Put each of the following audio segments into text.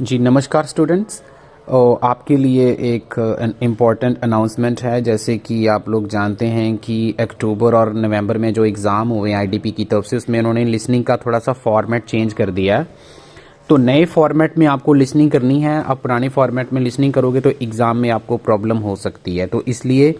जी नमस्कार स्टूडेंट्स। आपके लिए एक इम्पॉर्टेंट अनाउंसमेंट है। जैसे कि आप लोग जानते हैं कि अक्टूबर और नवंबर में जो एग्ज़ाम हुए आईडीपी की तरफ से, उसमें उन्होंने लिसनिंग का थोड़ा सा फॉर्मेट चेंज कर दिया है। तो नए फॉर्मेट में आपको लिसनिंग करनी है। आप पुराने फॉर्मेट में लिसनिंग करोगे तो एग्ज़ाम में आपको प्रॉब्लम हो सकती है। तो इसलिए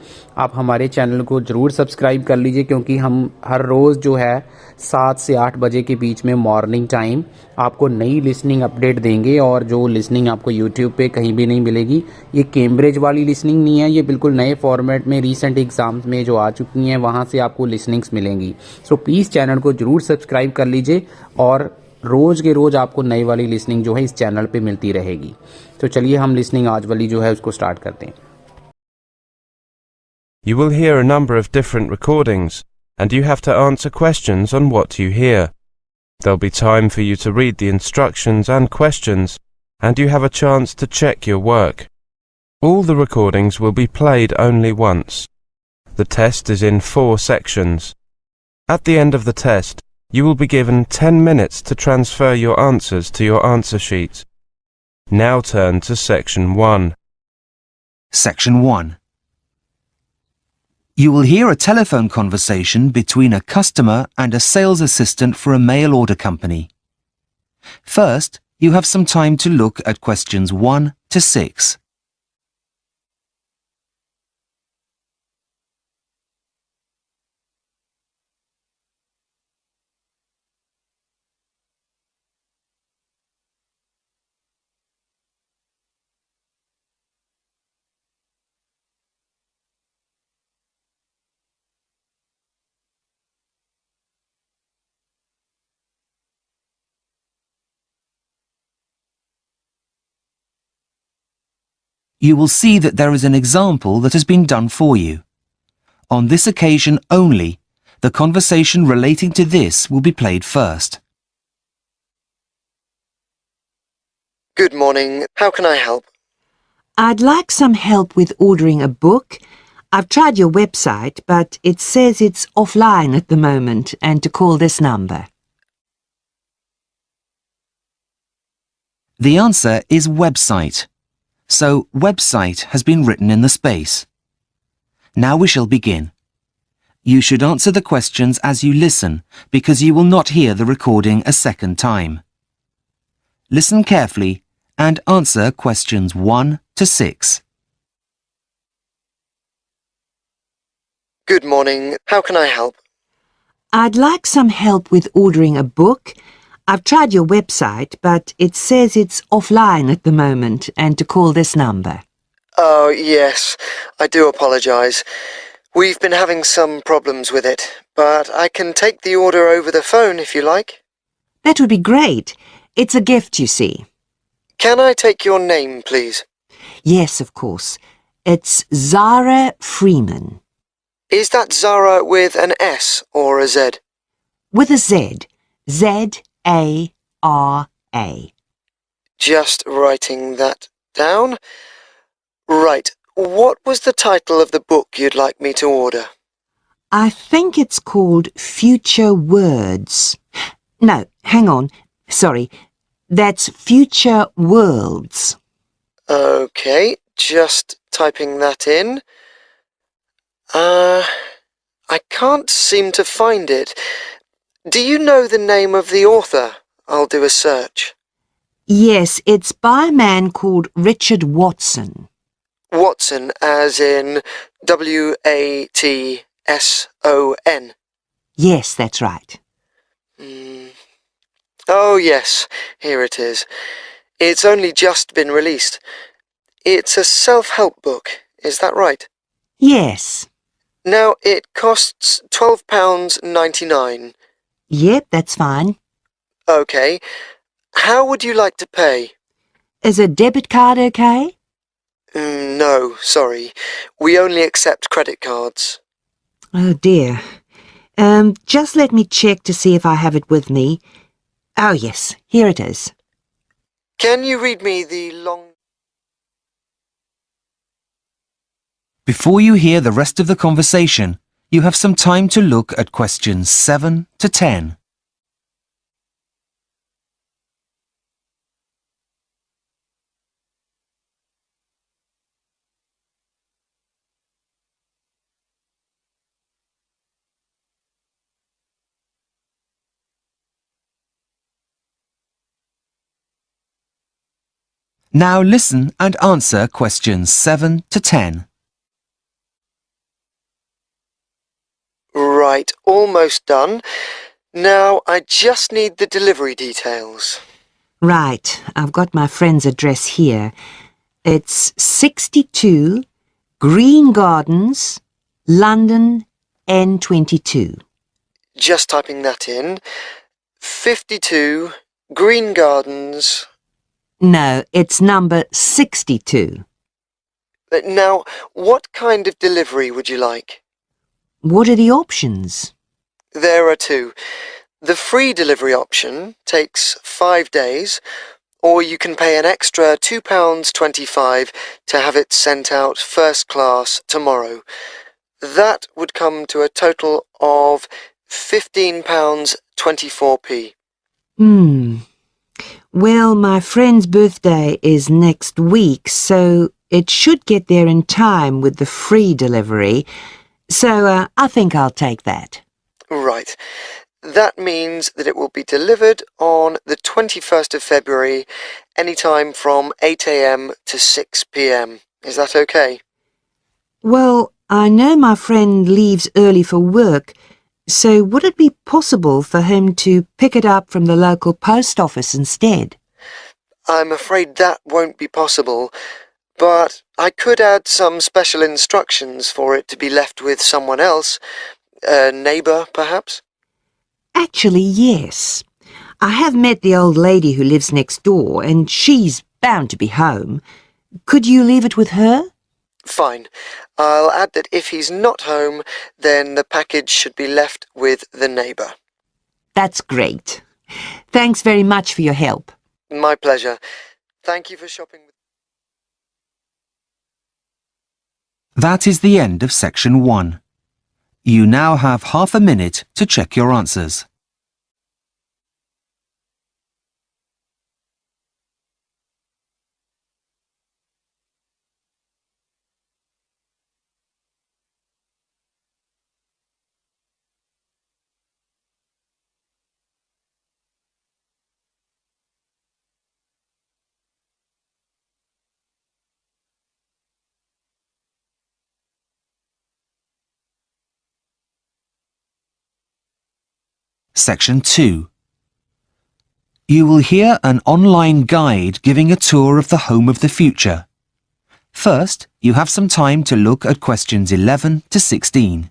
आप हमारे चैनल को ज़रूर सब्सक्राइब कर लीजिए, क्योंकि हम हर रोज़ जो है 7 से 8 बजे के बीच में मॉर्निंग टाइम आपको नई लिसनिंग अपडेट देंगे। और जो लिसनिंग आपको यूट्यूब पे कहीं भी नहीं मिलेगी। ये कैम्ब्रिज वाली लिसनिंग नहीं है, ये बिल्कुल नए फॉर्मेट में रीसेंट एग्ज़ाम्स में जो आ चुकी हैं वहाँ से आपको लिसनिंग्स मिलेंगी। सो प्लीज़ चैनल को ज़रूर सब्सक्राइब कर लीजिए और रोज़ के रोज़ आपको नई वाली लिसनिंग जो है इस चैनल पे मिलती रहेगी। तो चलिए हम लिसनिंग आज वाली जो है उसको स्टार्ट करते हैं। You will hear a number of different recordings, and you have to answer questions on what you hear. There'll be time for you to read the instructions and questions, and you have a chance to check your work. All the recordings will be played only once. The test is in 4 sections. At the end of the test, you will be given 10 minutes to transfer your answers to your answer sheet. Now turn to Section 1. Section 1. You will hear a telephone conversation between a customer and a sales assistant for a mail order company. First, you have some time to look at questions 1 to 6. You will see that there is an example that has been done for you. On this occasion only, the conversation relating to this will be played first. Good morning. How can I help? I'd like some help with ordering a book. I've tried your website, but it says it's offline at the moment and to call this number. The answer is website. So, website has been written in the space. Now we shall begin. You should answer the questions as you listen, because you will not hear the recording a second time. Listen carefully and answer questions 1 to 6. Good morning. How can I help? I'd like some help with ordering a book. I've tried your website, but it says it's offline at the moment and to call this number. Oh, yes. I do apologise. We've been having some problems with it, but I can take the order over the phone if you like. That would be great. It's a gift, you see. Can I take your name, please? Yes, of course. It's Zara Freeman. Is that Zara with an S or a Z? With a Z. Z-A-R-A. Just writing that down. Right. What was the title of the book you'd like me to order? I think it's called Future Words. No, hang on. Sorry. That's Future Worlds. Okay, just typing that in. I can't seem to find it. Do you know the name of the author? I'll do a search. Yes, it's by a man called Richard Watson. Watson, as in W-A-T-S-O-N. Yes, that's right. Oh, yes, here it is. It's only just been released. It's a self-help book, is that right? Yes. Now, it costs £12.99. Yep, that's fine. Okay. How would you like to pay? Is a debit card okay? No, sorry. We only accept credit cards. Oh, dear. Just let me check to see if I have it with me. Oh, yes, here it is. Can you read me the long... Before you hear the rest of the conversation, you have some time to look at questions 7 to 10. Now listen and answer questions 7 to 10. Right, almost done. Now I just need the delivery details. Right, I've got my friend's address here. It's 62 Green Gardens, London, N22. Just typing that in. 52 Green Gardens. No, it's number 62. Now, what kind of delivery would you like? What are the options? There are two. The free delivery option takes 5 days, or you can pay an extra £2.25 to have it sent out first class tomorrow. That would come to a total of £15.24p. Well, my friend's birthday is next week, so it should get there in time with the free delivery. So I think I'll take that. Right. That means that it will be delivered on the 21st of February, anytime from 8 a.m. to 6 p.m. Is that okay? Well, I know my friend leaves early for work, so would it be possible for him to pick it up from the local post office instead? I'm afraid that won't be possible, but I could add some special instructions for it to be left with someone else, a neighbour, perhaps? Actually, yes. I have met the old lady who lives next door, and she's bound to be home. Could you leave it with her? Fine. I'll add that if he's not home, then the package should be left with the neighbour. That's great. Thanks very much for your help. My pleasure. Thank you for shopping with... That is the end of section 1. You now have half a minute to check your answers. Section 2. You will hear an online guide giving a tour of the home of the future. First, you have some time to look at questions 11 to 16.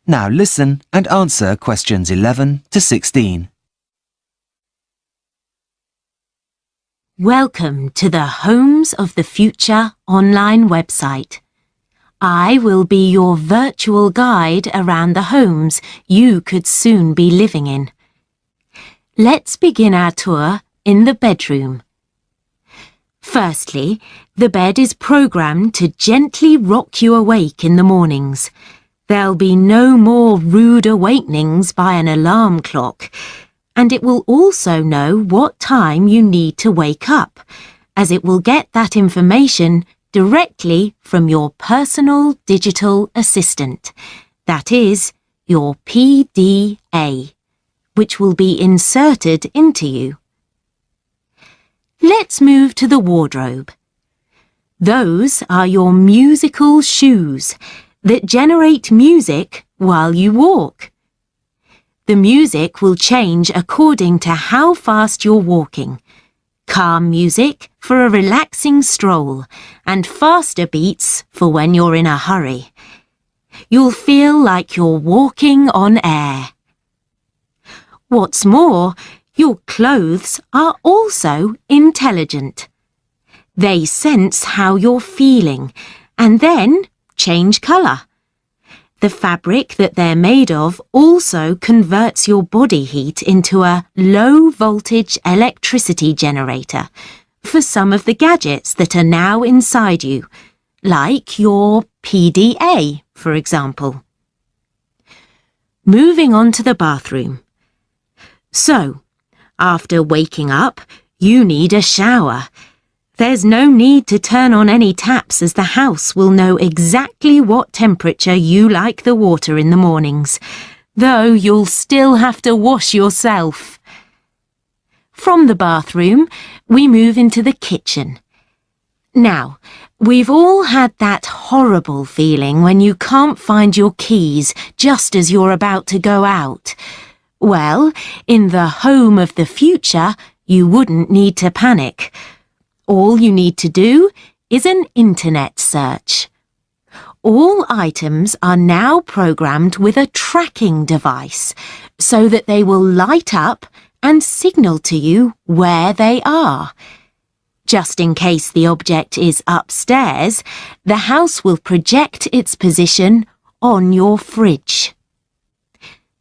Now listen and answer questions 11 to 16. Welcome to the Homes of the Future online website. I will be your virtual guide around the homes you could soon be living in. Let's begin our tour in the bedroom. Firstly, the bed is programmed to gently rock you awake in the mornings. There'll be no more rude awakenings by an alarm clock, and it will also know what time you need to wake up, as it will get that information directly from your personal digital assistant, that is, your PDA, which will be inserted into you. Let's move to the wardrobe. Those are your musical shoes that generate music while you walk. The music will change according to how fast you're walking. Calm music for a relaxing stroll and faster beats for when you're in a hurry. You'll feel like you're walking on air. What's more, your clothes are also intelligent. They sense how you're feeling and then change colour. The fabric that they're made of also converts your body heat into a low-voltage electricity generator for some of the gadgets that are now inside you, like your PDA, for example. Moving on to the bathroom. So, after waking up, you need a shower. There's no need to turn on any taps as the house will know exactly what temperature you like the water in the mornings, though you'll still have to wash yourself. From the bathroom, we move into the kitchen. Now, we've all had that horrible feeling when you can't find your keys just as you're about to go out. Well, in the home of the future, you wouldn't need to panic. All you need to do is an internet search. All items are now programmed with a tracking device so that they will light up and signal to you where they are. Just in case the object is upstairs, the house will project its position on your fridge.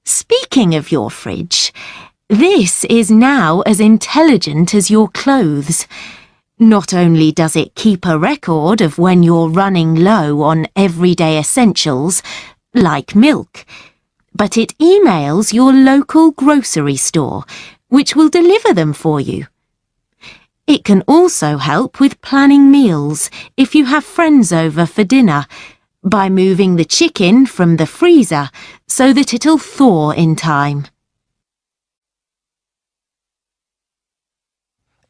Speaking of your fridge, this is now as intelligent as your clothes. Not only does it keep a record of when you're running low on everyday essentials, like milk, but it emails your local grocery store, which will deliver them for you. It can also help with planning meals if you have friends over for dinner, by moving the chicken from the freezer so that it'll thaw in time.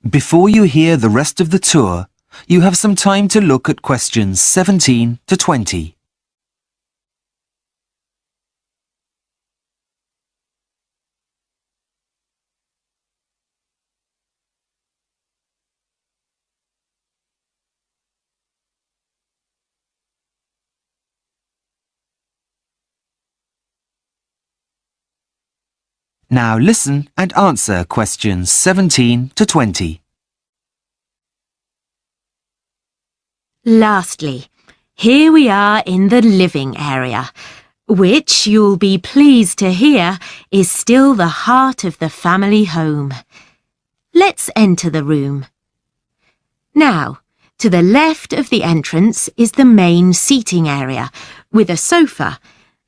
Before you hear the rest of the tour, you have some time to look at questions 17 to 20. Now listen and answer questions 17 to 20. Lastly, here we are in the living area, which you'll be pleased to hear is still the heart of the family home. Let's enter the room. Now, to the left of the entrance is the main seating area, with a sofa,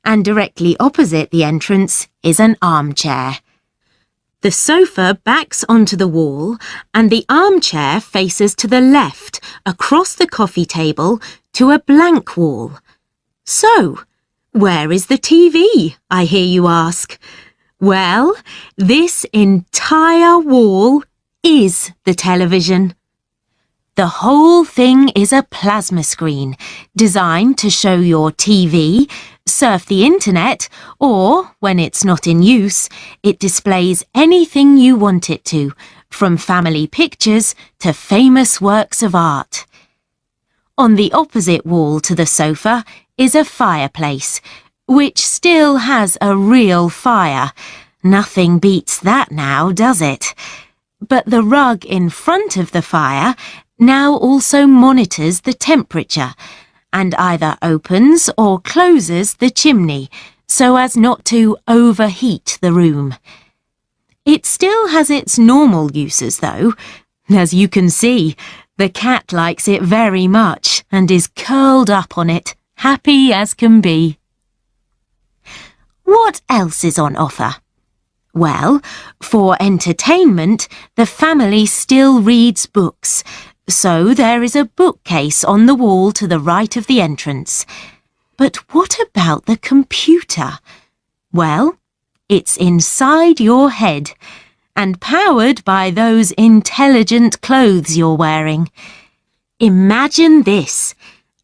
and directly opposite the entrance is an armchair. The sofa backs onto the wall and the armchair faces to the left, across the coffee table, to a blank wall. So, where is the TV, I hear you ask? Well, this entire wall is the television. The whole thing is a plasma screen, designed to show your TV, surf the internet, or, when it's not in use, it displays anything you want it to, from family pictures to famous works of art. On the opposite wall to the sofa is a fireplace, which still has a real fire. Nothing beats that now, does it? But the rug in front of the fire now also monitors the temperature and either opens or closes the chimney so as not to overheat the room. It still has its normal uses though. As you can see, the cat likes it very much and is curled up on it, happy as can be. What else is on offer? Well, for entertainment, the family still reads books, so there is a bookcase on the wall to the right of the entrance. But what about the computer? Well, it's inside your head and powered by those intelligent clothes you're wearing. Imagine this.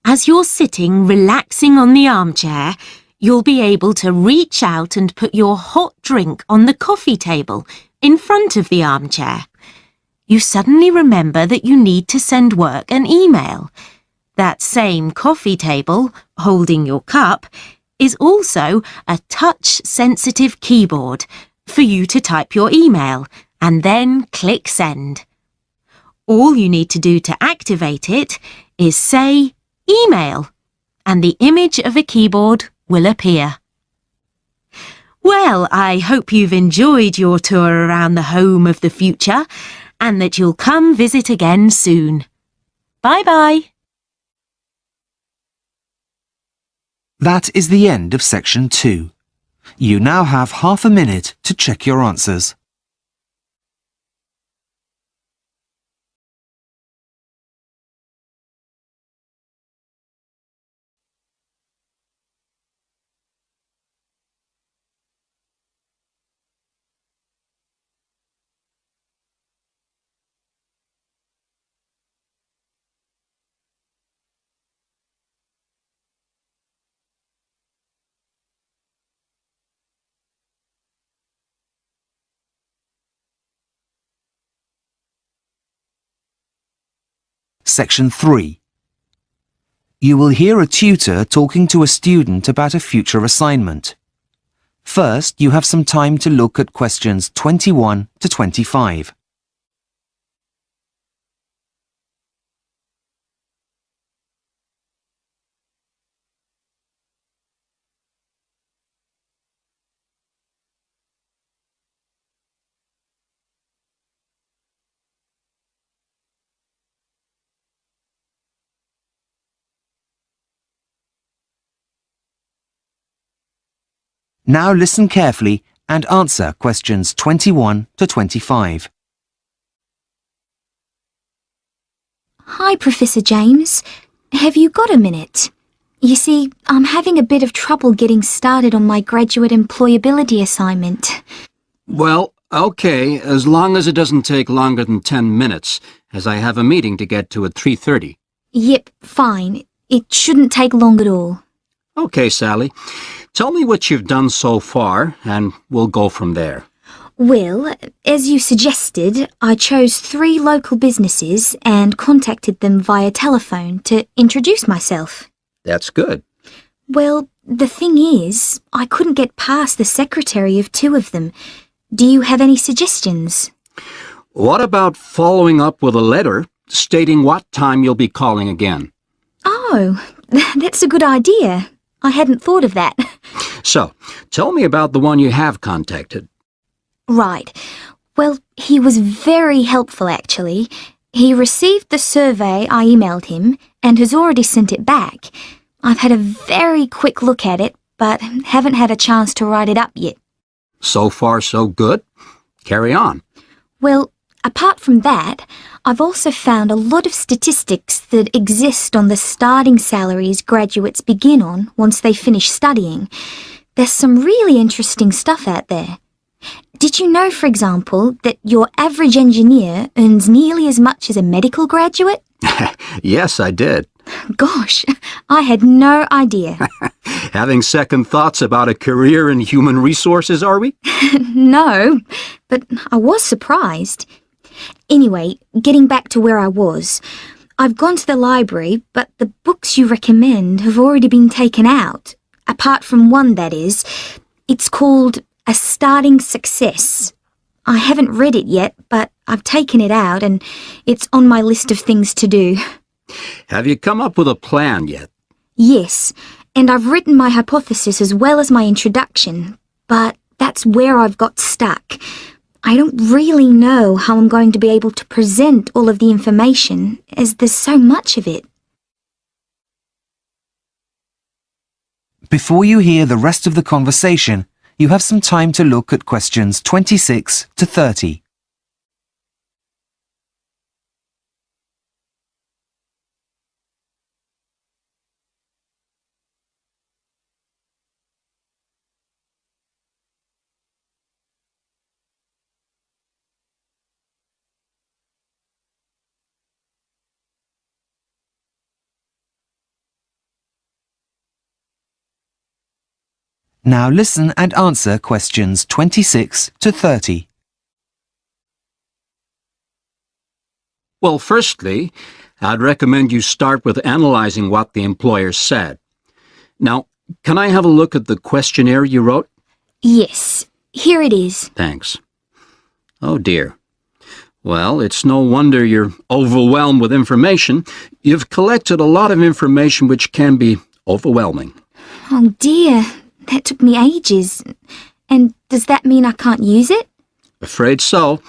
As you're sitting relaxing on the armchair, you'll be able to reach out and put your hot drink on the coffee table in front of the armchair. You suddenly remember that you need to send work an email. That same coffee table, holding your cup, is also a touch-sensitive keyboard for you to type your email and then click send. All you need to do to activate it is say email, and the image of a keyboard will appear. Well, I hope you've enjoyed your tour around the home of the future, and that you'll come visit again soon. Bye-bye. That is the end of section 2. You now have half a minute to check your answers. Section 3. You will hear a tutor talking to a student about a future assignment. First, you have some time to look at questions 21 to 25. Now listen carefully and answer questions 21 to 25. Hi, Professor James. Have you got a minute? You see, I'm having a bit of trouble getting started on my graduate employability assignment. Well, okay, as long as it doesn't take longer than 10 minutes, as I have a meeting to get to at 3:30. Yep, fine. It shouldn't take long at all. Okay, Sally. Tell me what you've done so far, and we'll go from there. Well, as you suggested, I chose 3 local businesses and contacted them via telephone to introduce myself. That's good. Well, the thing is, I couldn't get past the secretary of 2 of them. Do you have any suggestions? What about following up with a letter stating what time you'll be calling again? Oh, that's a good idea. I hadn't thought of that. So, tell me about the one you have contacted. Right. Well, he was very helpful, actually. He received the survey I emailed him and has already sent it back. I've had a very quick look at it, but haven't had a chance to write it up yet. So far, so good. Carry on. Well, apart from that, I've also found a lot of statistics that exist on the starting salaries graduates begin on once they finish studying. There's some really interesting stuff out there. Did you know, for example, that your average engineer earns nearly as much as a medical graduate? Yes, I did. Gosh, I had no idea. Having second thoughts about a career in human resources, are we? No, but I was surprised. Anyway, getting back to where I was, I've gone to the library, but the books you recommend have already been taken out. Apart from one, that is. It's called A Starting Success. I haven't read it yet, but I've taken it out and it's on my list of things to do. Have you come up with a plan yet? Yes, and I've written my hypothesis as well as my introduction, but that's where I've got stuck. I don't really know how I'm going to be able to present all of the information, as there's so much of it. Before you hear the rest of the conversation, you have some time to look at questions 26 to 30. Now listen and answer questions 26 to 30. Well, firstly, I'd recommend you start with analyzing what the employer said. Now, can I have a look at the questionnaire you wrote? Yes, here it is. Thanks. Oh, dear. Well, it's no wonder you're overwhelmed with information. You've collected a lot of information which can be overwhelming. Oh dear, that took me ages. And does that mean I can't use it? Afraid so.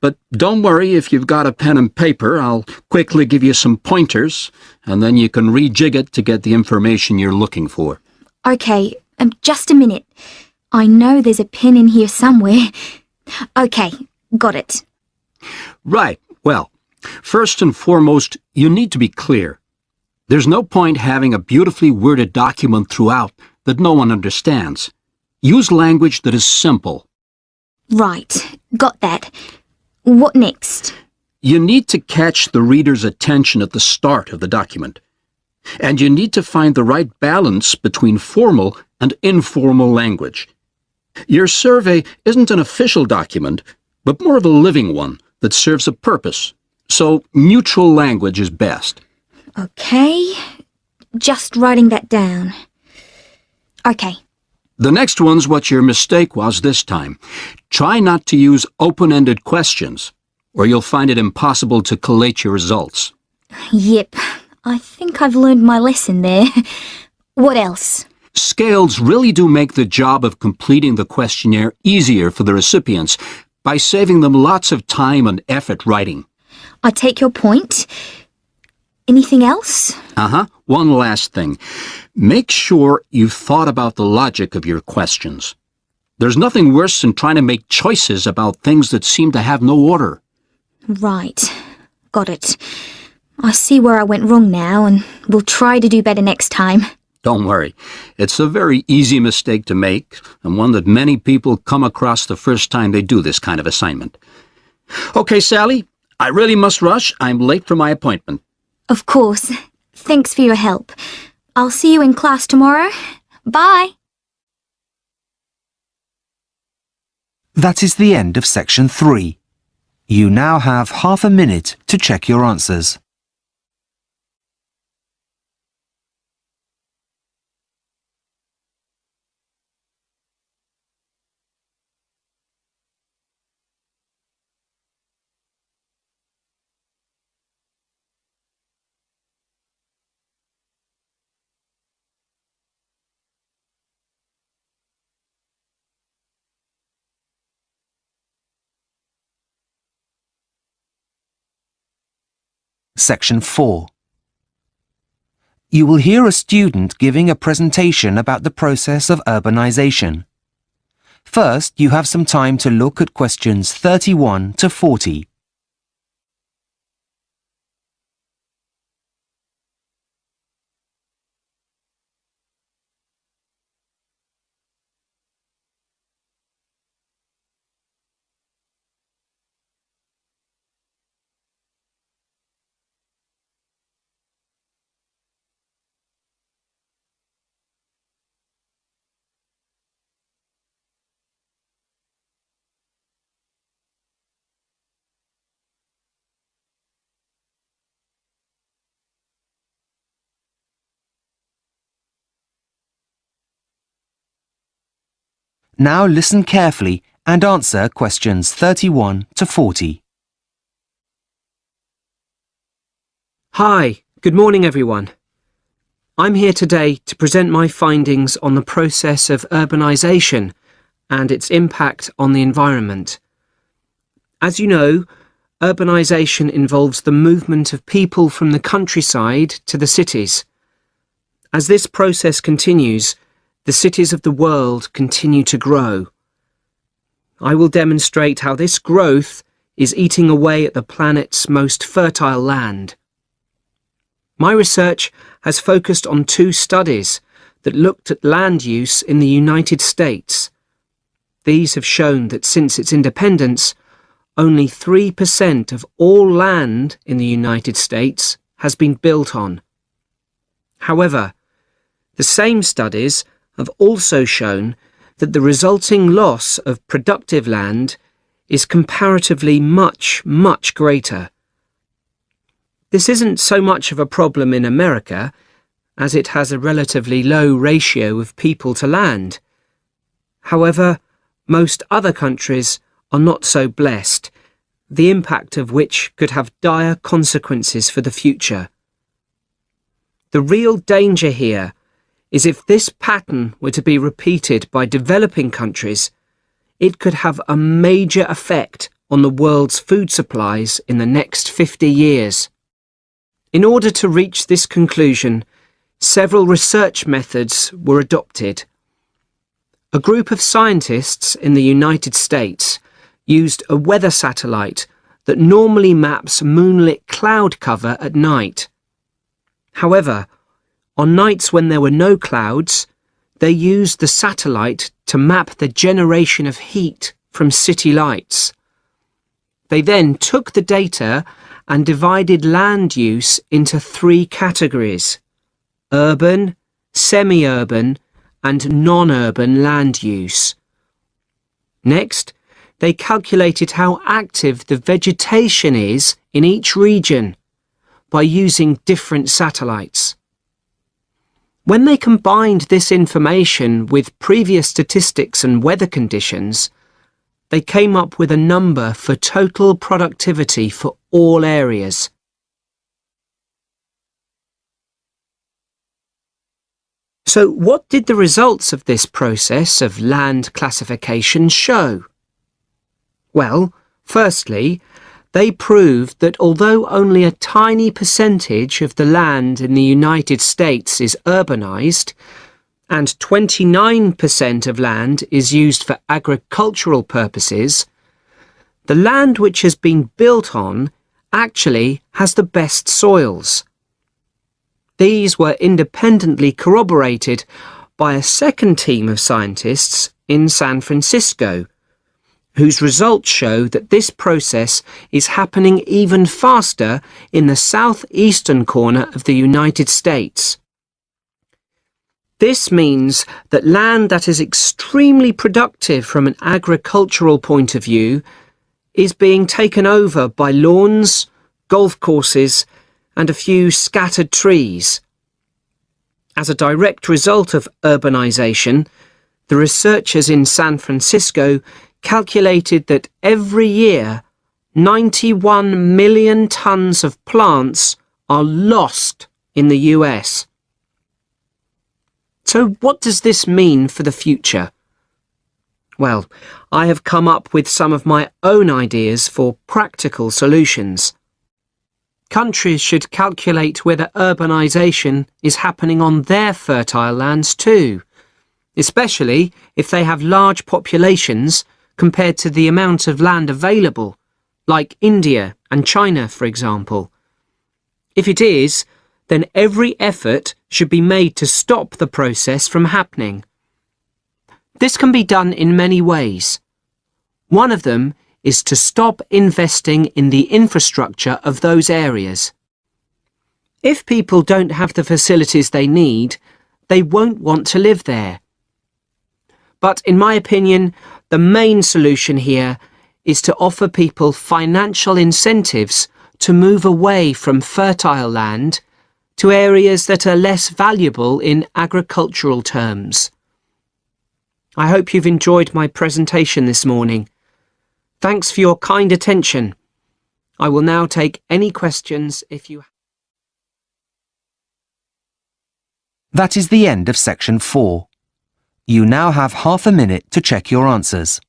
But don't worry if you've got a pen and paper. I'll quickly give you some pointers, and then you can rejig it to get the information you're looking for. Okay, just a minute. I know there's a pen in here somewhere. Okay, got it. Right. Well, first and foremost, you need to be clear. There's no point having a beautifully worded document throughout that no one understands. Use language that is simple. Right, got that. What next? You need to catch the reader's attention at the start of the document. And you need to find the right balance between formal and informal language. Your survey isn't an official document, but more of a living one that serves a purpose. So neutral language is best. Okay, just writing that down. Okay. The next one's what your mistake was this time. Try not to use open-ended questions, or you'll find it impossible to collate your results. Yep, I think I've learned my lesson there. What else? Scales really do make the job of completing the questionnaire easier for the recipients by saving them lots of time and effort writing. I take your point. Anything else? One last thing. Make sure you've thought about the logic of your questions. There's nothing worse than trying to make choices about things that seem to have no order. Right. Got it. I see where I went wrong now, and we'll try to do better next time. Don't worry. It's a very easy mistake to make, and one that many people come across the first time they do this kind of assignment. Okay, Sally, I really must rush. I'm late for my appointment. Of course. Thanks for your help. I'll see you in class tomorrow. Bye. That is the end of section 3. You now have half a minute to check your answers. Section 4. You will hear a student giving a presentation about the process of urbanization. First, you have some time to look at questions 31 to 40. Now listen carefully and answer questions 31 to 40. Hi, good morning everyone. I'm here today to present my findings on the process of urbanisation and its impact on the environment. As you know, urbanisation involves the movement of people from the countryside to the cities. As this process continues, the cities of the world continue to grow. I will demonstrate how this growth is eating away at the planet's most fertile land. My research has focused on 2 studies that looked at land use in the United States. These have shown that since its independence, only 3% of all land in the United States has been built on. However, the same studies have also shown that the resulting loss of productive land is comparatively much greater. This isn't so much of a problem in America, as it has a relatively low ratio of people to land. However, most other countries are not so blessed, the impact of which could have dire consequences for the future. The real danger here is if this pattern were to be repeated by developing countries, it could have a major effect on the world's food supplies in the next 50 years. In order to reach this conclusion, several research methods were adopted. A group of scientists in the United States used a weather satellite that normally maps moonlit cloud cover at night. However, on nights when there were no clouds, they used the satellite to map the generation of heat from city lights. They then took the data and divided land use into 3 categories: urban, semi-urban, and non-urban land use. Next, they calculated how active the vegetation is in each region by using different satellites. When they combined this information with previous statistics and weather conditions, they came up with a number for total productivity for all areas. So what did the results of this process of land classification show? Well, firstly, they proved that although only a tiny percentage of the land in the United States is urbanized, and 29% of land is used for agricultural purposes, the land which has been built on actually has the best soils. These were independently corroborated by a second team of scientists in San Francisco, whose results show that this process is happening even faster in the southeastern corner of the United States. This means that land that is extremely productive from an agricultural point of view is being taken over by lawns, golf courses, and a few scattered trees. As a direct result of urbanization, the researchers in San Francisco calculated that every year 91 million tons of plants are lost in the US. So what does this mean for the future? Well, I have come up with some of my own ideas for practical solutions. Countries should calculate whether urbanization is happening on their fertile lands too, especially if they have large populations compared to the amount of land available, like India and China, for example. If it is, then every effort should be made to stop the process from happening. This can be done in many ways. One of them is to stop investing in the infrastructure of those areas. If people don't have the facilities they need, they won't want to live there. But in my opinion, the main solution here is to offer people financial incentives to move away from fertile land to areas that are less valuable in agricultural terms. I hope you've enjoyed my presentation this morning. Thanks for your kind attention. I will now take any questions if you have. That is the end of section 4. You now have half a minute to check your answers.